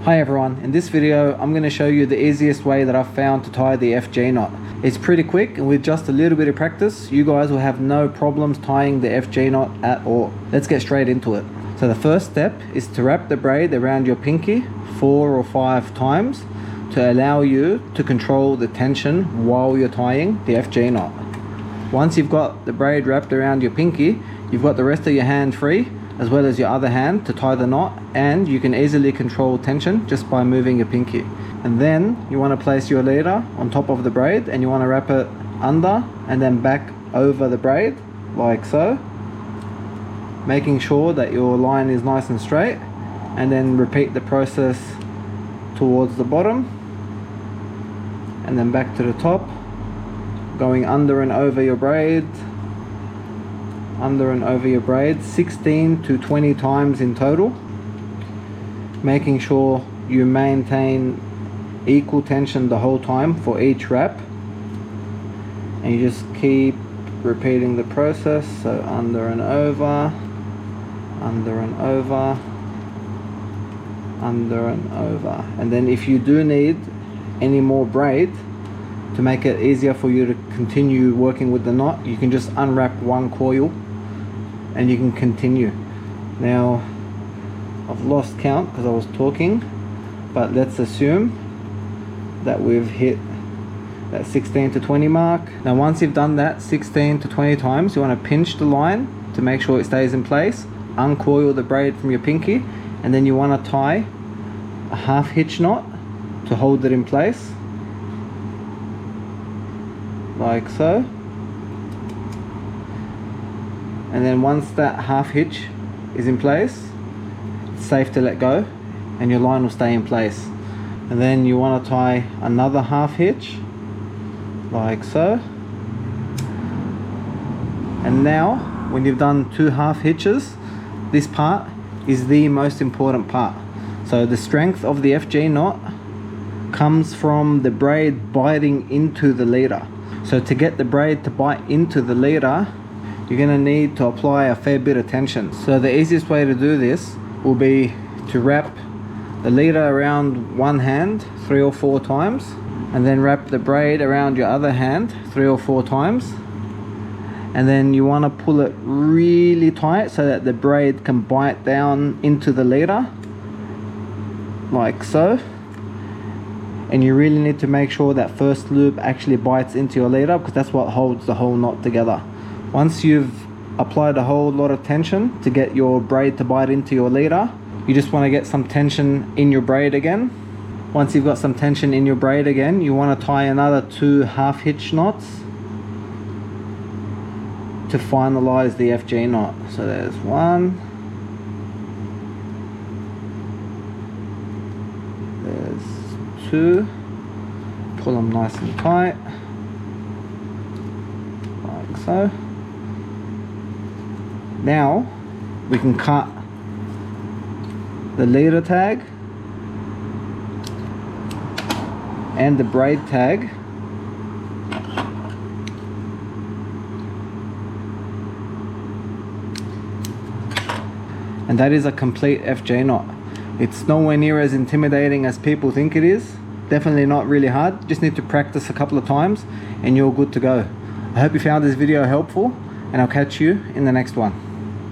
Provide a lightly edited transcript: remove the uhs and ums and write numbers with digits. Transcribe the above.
Hi everyone, in this video I'm going to show you the easiest way that I've found to tie the FG knot. It's pretty quick, and with just a little bit of practice you guys will have no problems tying the FG knot at all. Let's get straight into it. So the first step is to wrap the braid around your pinky 4 or 5 times to allow you to control the tension while you're tying the FG knot. Once you've got the braid wrapped around your pinky, you've got the rest of your hand free as well as your other hand to tie the knot, and you can easily control tension just by moving your pinky. And then you want to place your leader on top of the braid and you want to wrap it under and then back over the braid like so, making sure that your line is nice and straight, and then repeat the process towards the bottom and then back to the top, going under and over your braid, under and over your braid 16 to 20 times in total, making sure you maintain equal tension the whole time for each wrap, and you just keep repeating the process. So under and over, under and over, under and over. And then if you do need any more braid to make it easier for you to continue working with the knot, you can just unwrap one coil and you can continue. Now I've lost count because I was talking, but let's assume that we've hit that 16 to 20 mark. Now once you've done that 16 to 20 times, you want to pinch the line to make sure it stays in place, uncoil the braid from your pinky, and then you want to tie a half hitch knot to hold it in place like so. And then once that half hitch is in place, it's safe to let go and your line will stay in place. And then you want to tie another half hitch like so. And now when you've done 2 half hitches, this part is the most important part. So the strength of the FG knot comes from the braid biting into the leader. So to get the braid to bite into the leader, you're going to need to apply a fair bit of tension. So the easiest way to do this will be to wrap the leader around one hand 3 or 4 times, and then wrap the braid around your other hand 3 or 4 times, and then you want to pull it really tight so that the braid can bite down into the leader like so. And you really need to make sure that first loop actually bites into your leader, because that's what holds the whole knot together. Once you've applied a whole lot of tension to get your braid to bite into your leader, you just want to get some tension in your braid again. Once you've got some tension in your braid again, you want to tie another 2 half hitch knots to finalize the FG knot. So there's 1, there's 2, pull them nice and tight like so. Now we can cut the leader tag and the braid tag, and that is a complete FG knot. It's nowhere near as intimidating as people think it is. Definitely not really hard. Just need to practice a couple of times and you're good to go. I hope you found this video helpful, and I'll catch you in the next one.